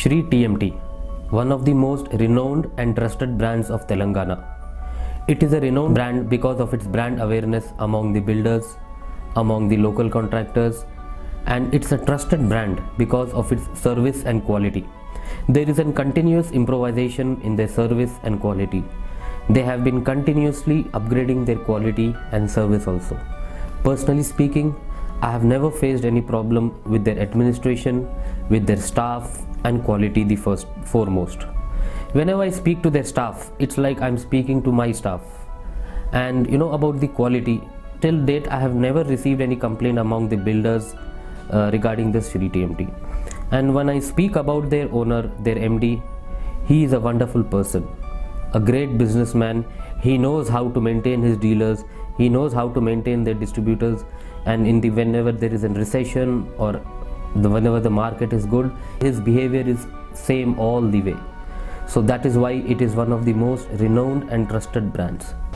Shree TMT, one of the most renowned and trusted brands of Telangana. It is a renowned brand because of its brand awareness among the builders, among the local contractors, and it's a trusted brand because of its service and quality. There is a continuous improvisation in their service and quality. They have been continuously upgrading their quality and service also. Personally speaking, I have never faced any problem with their administration, with their staff and quality the foremost. Whenever I speak to their staff, it's like I'm speaking to my staff. And about the quality, till date I have never received any complaint among the builders regarding this Shree TMT. And when I speak about their owner, their MD, he is a wonderful person, a great businessman. He knows how to maintain his dealers, he knows how to maintain their distributors, and whenever there is a recession or whenever the market is good, his behavior is same all the way. So that is why it is one of the most renowned and trusted brands.